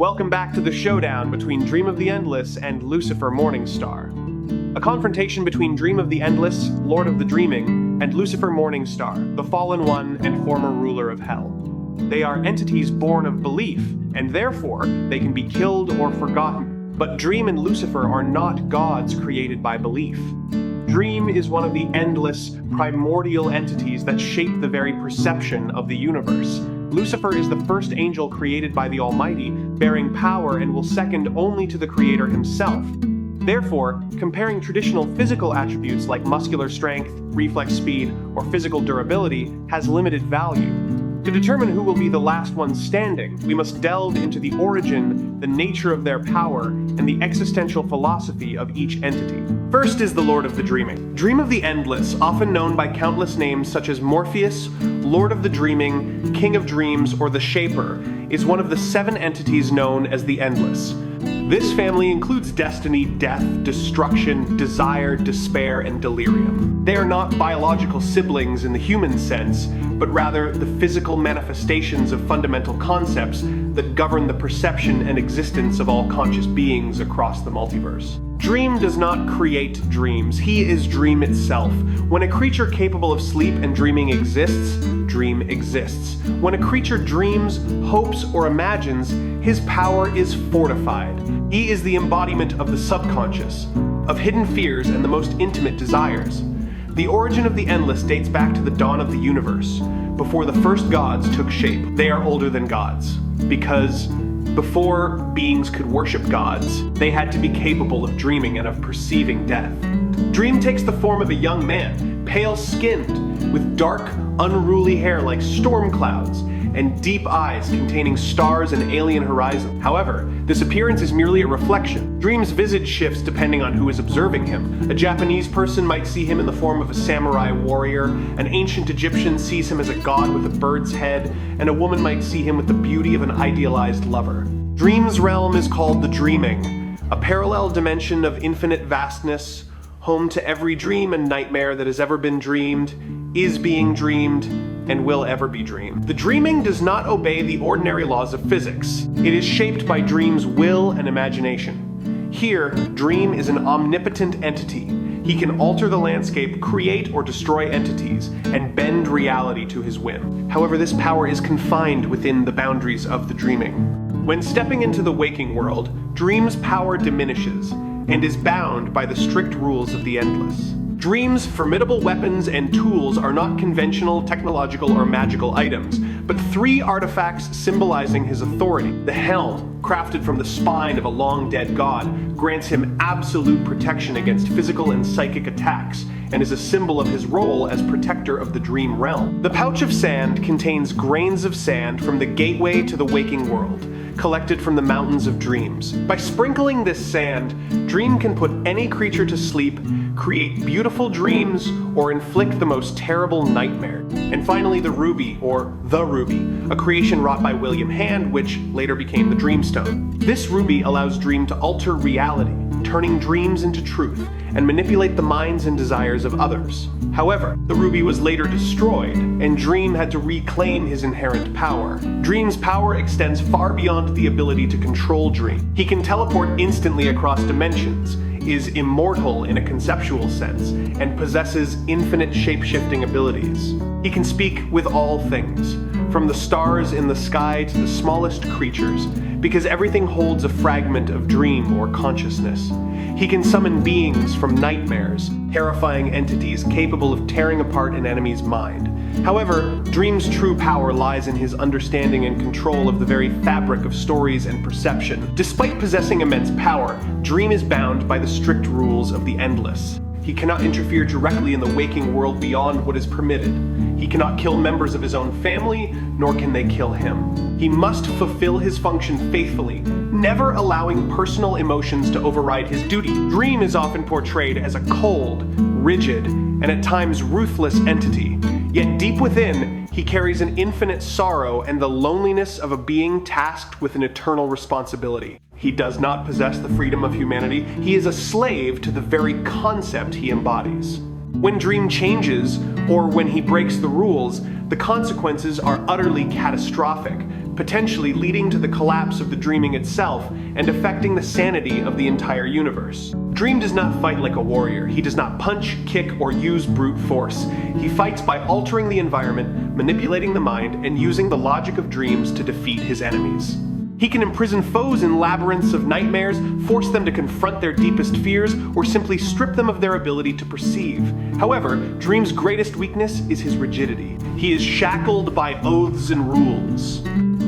Welcome back to the showdown between Dream of the Endless and Lucifer Morningstar. A confrontation between Dream of the Endless, Lord of the Dreaming, and Lucifer Morningstar, the fallen one and former ruler of Hell. They are entities born of belief, and therefore they can be killed or forgotten. But Dream and Lucifer are not gods created by belief. Dream is one of the endless, primordial entities that shape the very perception of the universe. Lucifer is the first angel created by the Almighty, bearing power and will second only to the Creator himself. Therefore, comparing traditional physical attributes like muscular strength, reflex speed, or physical durability has limited value. To determine who will be the last one standing, we must delve into the origin, the nature of their power, and the existential philosophy of each entity. First is the Lord of the Dreaming. Dream of the Endless, often known by countless names such as Morpheus, Lord of the Dreaming, King of Dreams, or the Shaper, is one of the 7 entities known as the Endless. This family includes destiny, death, destruction, desire, despair, and delirium. They are not biological siblings in the human sense, but rather the physical manifestations of fundamental concepts that govern the perception and existence of all conscious beings across the multiverse. Dream does not create dreams, he is dream itself. When a creature capable of sleep and dreaming exists, dream exists. When a creature dreams, hopes, or imagines, his power is fortified. He is the embodiment of the subconscious, of hidden fears and the most intimate desires. The origin of the Endless dates back to the dawn of the universe, before the first gods took shape. They are older than gods, because before beings could worship gods, they had to be capable of dreaming and of perceiving death. Dream takes the form of a young man, pale-skinned, with dark, unruly hair like storm clouds, and deep eyes containing stars and alien horizons. However, this appearance is merely a reflection. Dream's visage shifts depending on who is observing him. A Japanese person might see him in the form of a samurai warrior, an ancient Egyptian sees him as a god with a bird's head, and a woman might see him with the beauty of an idealized lover. Dream's realm is called the Dreaming, a parallel dimension of infinite vastness, home to every dream and nightmare that has ever been dreamed, is being dreamed, and will ever be dreamed. The Dreaming does not obey the ordinary laws of physics. It is shaped by Dream's will and imagination. Here, Dream is an omnipotent entity. He can alter the landscape, create or destroy entities, and bend reality to his whim. However, this power is confined within the boundaries of the Dreaming. When stepping into the waking world, Dream's power diminishes, and is bound by the strict rules of the Endless. Dream's formidable weapons and tools are not conventional, technological, or magical items, but 3 artifacts symbolizing his authority. The helm, crafted from the spine of a long-dead god, grants him absolute protection against physical and psychic attacks, and is a symbol of his role as protector of the dream realm. The pouch of sand contains grains of sand from the gateway to the waking world, collected from the mountains of dreams. By sprinkling this sand, Dream can put any creature to sleep, create beautiful dreams, or inflict the most terrible nightmare. And finally, the Ruby, or the Ruby, a creation wrought by William Hand, which later became the Dreamstone. This ruby allows Dream to alter reality, turning dreams into truth, and manipulate the minds and desires of others. However, the ruby was later destroyed, and Dream had to reclaim his inherent power. Dream's power extends far beyond the ability to control Dream. He can teleport instantly across dimensions, is immortal in a conceptual sense, and possesses infinite shape-shifting abilities. He can speak with all things, from the stars in the sky to the smallest creatures, because everything holds a fragment of dream or consciousness. He can summon beings from nightmares, terrifying entities capable of tearing apart an enemy's mind. However, Dream's true power lies in his understanding and control of the very fabric of stories and perception. Despite possessing immense power, Dream is bound by the strict rules of the Endless. He cannot interfere directly in the waking world beyond what is permitted. He cannot kill members of his own family, nor can they kill him. He must fulfill his function faithfully, never allowing personal emotions to override his duty. Dream is often portrayed as a cold, rigid, and at times ruthless entity. Yet deep within, he carries an infinite sorrow and the loneliness of a being tasked with an eternal responsibility. He does not possess the freedom of humanity. He is a slave to the very concept he embodies. When Dream changes, or when he breaks the rules, the consequences are utterly catastrophic. potentially leading to the collapse of the dreaming itself and affecting the sanity of the entire universe. Dream does not fight like a warrior. He does not punch, kick, or use brute force. He fights by altering the environment, manipulating the mind, and using the logic of dreams to defeat his enemies. He can imprison foes in labyrinths of nightmares, force them to confront their deepest fears, or simply strip them of their ability to perceive. However, Dream's greatest weakness is his rigidity. He is shackled by oaths and rules.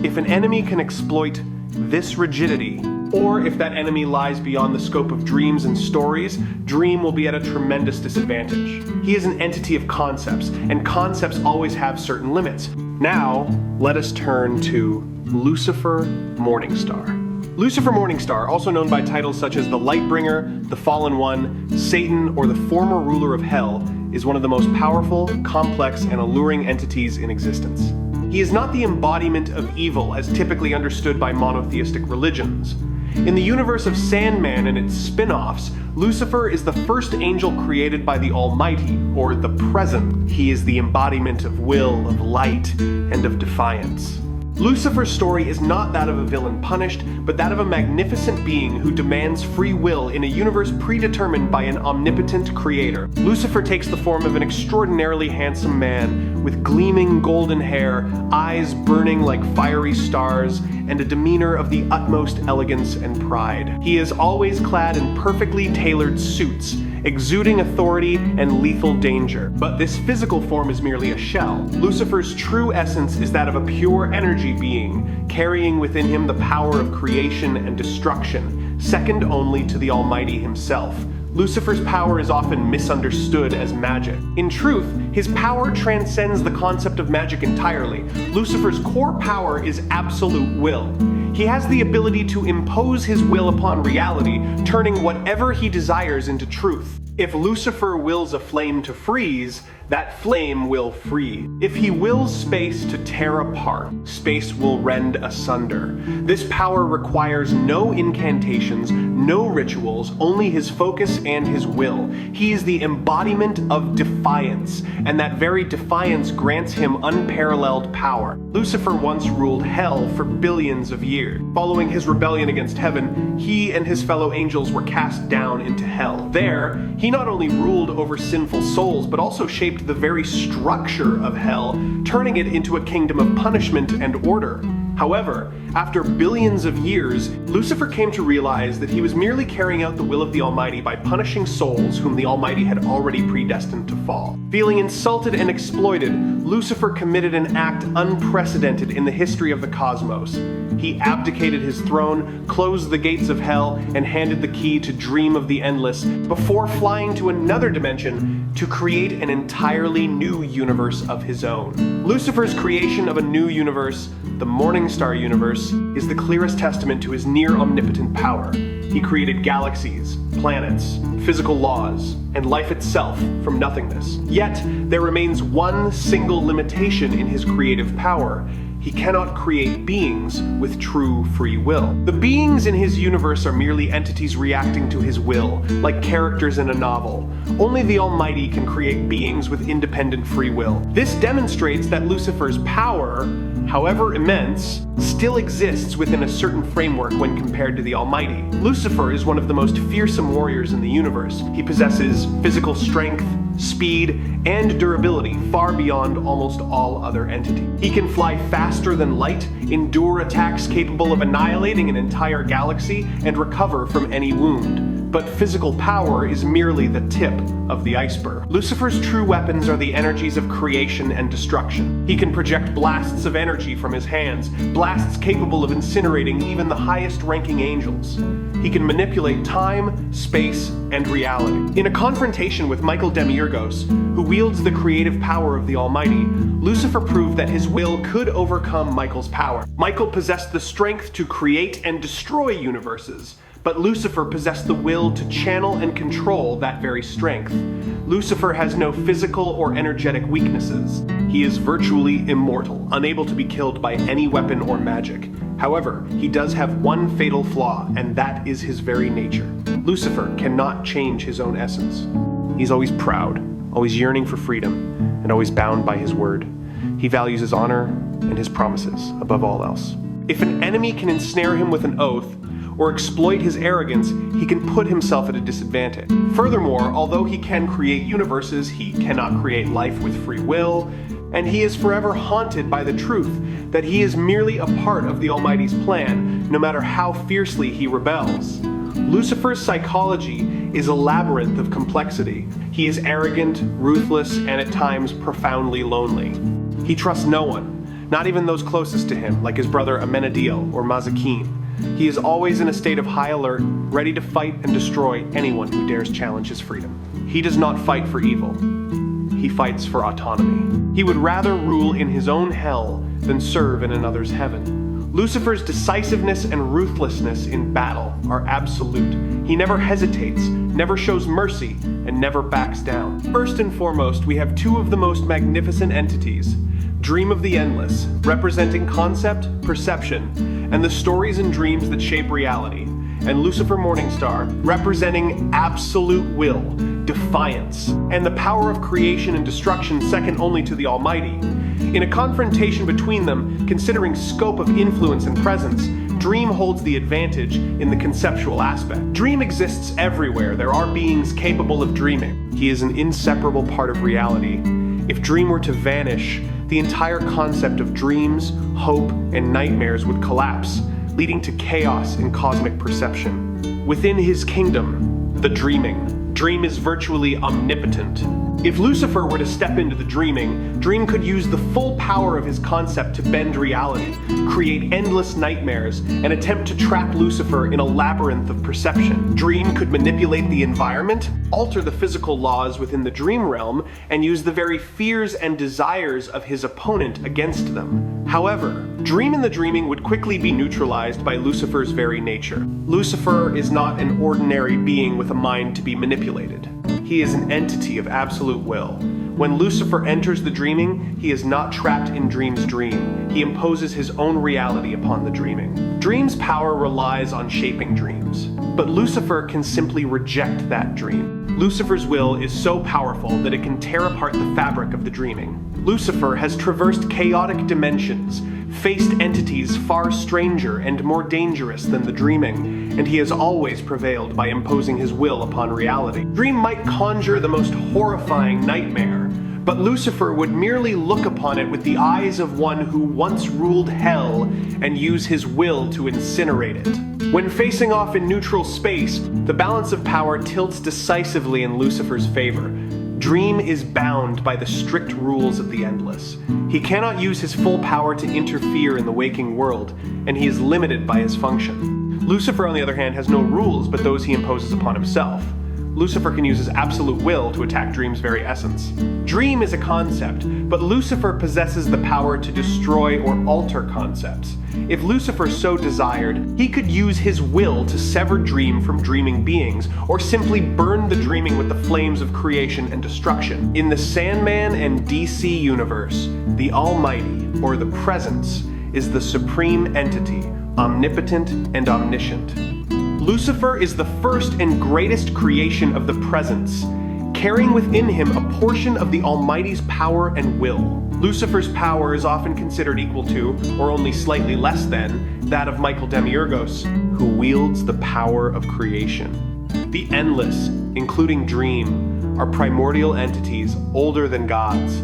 If an enemy can exploit this rigidity, or if that enemy lies beyond the scope of dreams and stories, Dream will be at a tremendous disadvantage. He is an entity of concepts, and concepts always have certain limits. Now, let us turn to Lucifer Morningstar. Lucifer Morningstar, also known by titles such as the Lightbringer, the Fallen One, Satan, or the former ruler of Hell, is one of the most powerful, complex, and alluring entities in existence. He is not the embodiment of evil as typically understood by monotheistic religions. In the universe of Sandman and its spin-offs, Lucifer is the first angel created by the Almighty, or the Present. He is the embodiment of will, of light, and of defiance. Lucifer's story is not that of a villain punished, but that of a magnificent being who demands free will in a universe predetermined by an omnipotent creator. Lucifer takes the form of an extraordinarily handsome man with gleaming golden hair, eyes burning like fiery stars, and a demeanor of the utmost elegance and pride. He is always clad in perfectly tailored suits, exuding authority and lethal danger. But this physical form is merely a shell. Lucifer's true essence is that of a pure energy being, carrying within him the power of creation and destruction, second only to the Almighty himself. Lucifer's power is often misunderstood as magic. In truth, his power transcends the concept of magic entirely. Lucifer's core power is absolute will. He has the ability to impose his will upon reality, turning whatever he desires into truth. If Lucifer wills a flame to freeze, that flame will free. If he wills space to tear apart, space will rend asunder. This power requires no incantations, no rituals, only his focus and his will. He is the embodiment of defiance, and that very defiance grants him unparalleled power. Lucifer once ruled hell for billions of years. Following his rebellion against heaven, he and his fellow angels were cast down into hell. There, he not only ruled over sinful souls, but also shaped the very structure of hell, turning it into a kingdom of punishment and order. However, after billions of years, Lucifer came to realize that he was merely carrying out the will of the Almighty by punishing souls whom the Almighty had already predestined to fall. Feeling insulted and exploited, Lucifer committed an act unprecedented in the history of the cosmos. He abdicated his throne, closed the gates of hell, and handed the key to Dream of the Endless before flying to another dimension to create an entirely new universe of his own. Lucifer's creation of a new universe, the Morningstar universe, is the clearest testament to his near omnipotent power. He created galaxies, planets, physical laws, and life itself from nothingness. Yet, there remains one single limitation in his creative power. He cannot create beings with true free will. The beings in his universe are merely entities reacting to his will, like characters in a novel. Only the Almighty can create beings with independent free will. This demonstrates that Lucifer's power, however immense, still exists within a certain framework when compared to the Almighty. Lucifer is one of the most fearsome warriors in the universe. He possesses physical strength, speed, and durability far beyond almost all other entities. He can fly faster than light, endure attacks capable of annihilating an entire galaxy, and recover from any wound. But physical power is merely the tip of the iceberg. Lucifer's true weapons are the energies of creation and destruction. He can project blasts of energy from his hands, blasts capable of incinerating even the highest-ranking angels. He can manipulate time, space, and reality. In a confrontation with Michael Demiurgos, who wields the creative power of the Almighty, Lucifer proved that his will could overcome Michael's power. Michael possessed the strength to create and destroy universes, but Lucifer possessed the will to channel and control that very strength. Lucifer has no physical or energetic weaknesses. He is virtually immortal, unable to be killed by any weapon or magic. However, he does have one fatal flaw, and that is his very nature. Lucifer cannot change his own essence. He's always proud, always yearning for freedom, and always bound by his word. He values his honor, and his promises above all else. If an enemy can ensnare him with an oath, or exploit his arrogance, he can put himself at a disadvantage. Furthermore, although he can create universes, he cannot create life with free will, and he is forever haunted by the truth that he is merely a part of the Almighty's plan, no matter how fiercely he rebels. Lucifer's psychology is a labyrinth of complexity. He is arrogant, ruthless, and at times profoundly lonely. He trusts no one, not even those closest to him, like his brother Amenadiel or Mazikeen. He is always in a state of high alert, ready to fight and destroy anyone who dares challenge his freedom. He does not fight for evil. He fights for autonomy. He would rather rule in his own hell than serve in another's heaven. Lucifer's decisiveness and ruthlessness in battle are absolute. He never hesitates, never shows mercy, and never backs down. First and foremost, we have two of the most magnificent entities: Dream of the Endless, representing concept, perception, and the stories and dreams that shape reality, and Lucifer Morningstar, representing absolute will, defiance, and the power of creation and destruction second only to the Almighty. In a confrontation between them, considering scope of influence and presence, Dream holds the advantage in the conceptual aspect. Dream exists everywhere. There are beings capable of dreaming. He is an inseparable part of reality. If Dream were to vanish, the entire concept of dreams, hope, and nightmares would collapse, leading to chaos in cosmic perception. Within his kingdom, the dreaming, Dream is virtually omnipotent. If Lucifer were to step into the dreaming, Dream could use the full power of his concept to bend reality, create endless nightmares, and attempt to trap Lucifer in a labyrinth of perception. Dream could manipulate the environment, alter the physical laws within the dream realm, and use the very fears and desires of his opponent against them. However, Dream in the dreaming would quickly be neutralized by Lucifer's very nature. Lucifer is not an ordinary being with a mind to be manipulated. He is an entity of absolute will. When Lucifer enters the dreaming, he is not trapped in Dream's dream. He imposes his own reality upon the dreaming. Dream's power relies on shaping dreams, but Lucifer can simply reject that dream. Lucifer's will is so powerful that it can tear apart the fabric of the dreaming. Lucifer has traversed chaotic dimensions, faced entities far stranger and more dangerous than the dreaming, and he has always prevailed by imposing his will upon reality. Dream might conjure the most horrifying nightmare, but Lucifer would merely look upon it with the eyes of one who once ruled hell and use his will to incinerate it. When facing off in neutral space, the balance of power tilts decisively in Lucifer's favor. Dream is bound by the strict rules of the Endless. He cannot use his full power to interfere in the waking world, and he is limited by his function. Lucifer, on the other hand, has no rules but those he imposes upon himself. Lucifer can use his absolute will to attack Dream's very essence. Dream is a concept, but Lucifer possesses the power to destroy or alter concepts. If Lucifer so desired, he could use his will to sever Dream from dreaming beings, or simply burn the dreaming with the flames of creation and destruction. In the Sandman and DC universe, the Almighty, or the Presence, is the supreme entity, omnipotent and omniscient. Lucifer is the first and greatest creation of the Presence, carrying within him a portion of the Almighty's power and will. Lucifer's power is often considered equal to, or only slightly less than, that of Michael Demiurgos, who wields the power of creation. The Endless, including Dream, are primordial entities older than gods,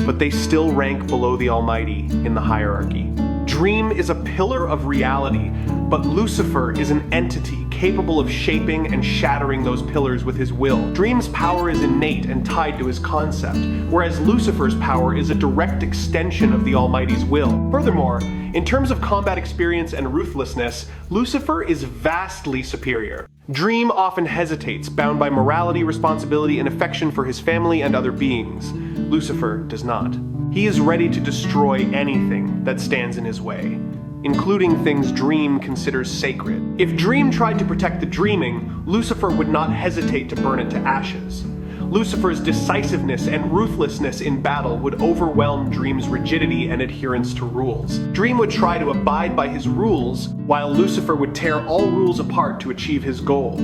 but they still rank below the Almighty in the hierarchy. Dream is a pillar of reality, but Lucifer is an entity capable of shaping and shattering those pillars with his will. Dream's power is innate and tied to his concept, whereas Lucifer's power is a direct extension of the Almighty's will. Furthermore, in terms of combat experience and ruthlessness, Lucifer is vastly superior. Dream often hesitates, bound by morality, responsibility, and affection for his family and other beings. Lucifer does not. He is ready to destroy anything that stands in his way, including things Dream considers sacred. If Dream tried to protect the dreaming, Lucifer would not hesitate to burn it to ashes. Lucifer's decisiveness and ruthlessness in battle would overwhelm Dream's rigidity and adherence to rules. Dream would try to abide by his rules, while Lucifer would tear all rules apart to achieve his goal.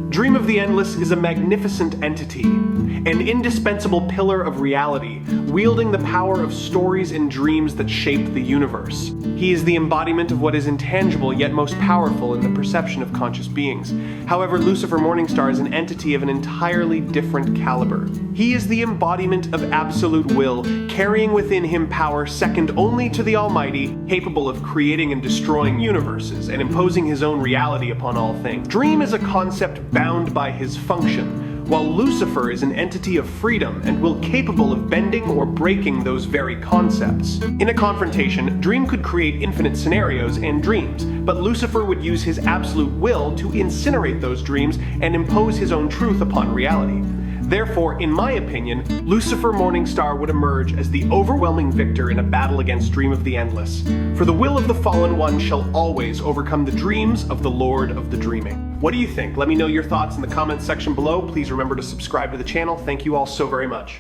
Dream of the Endless is a magnificent entity, an indispensable pillar of reality, wielding the power of stories and dreams that shape the universe. He is the embodiment of what is intangible yet most powerful in the perception of conscious beings. However, Lucifer Morningstar is an entity of an entirely different caliber. He is the embodiment of absolute will, carrying within him power second only to the Almighty, capable of creating and destroying universes and imposing his own reality upon all things. Dream is a concept bound by his function, while Lucifer is an entity of freedom and will capable of bending or breaking those very concepts. In a confrontation, Dream could create infinite scenarios and dreams, but Lucifer would use his absolute will to incinerate those dreams and impose his own truth upon reality. Therefore, in my opinion, Lucifer Morningstar would emerge as the overwhelming victor in a battle against Dream of the Endless. For the will of the Fallen One shall always overcome the dreams of the Lord of the Dreaming. What do you think? Let me know your thoughts in the comments section below. Please remember to subscribe to the channel. Thank you all so very much.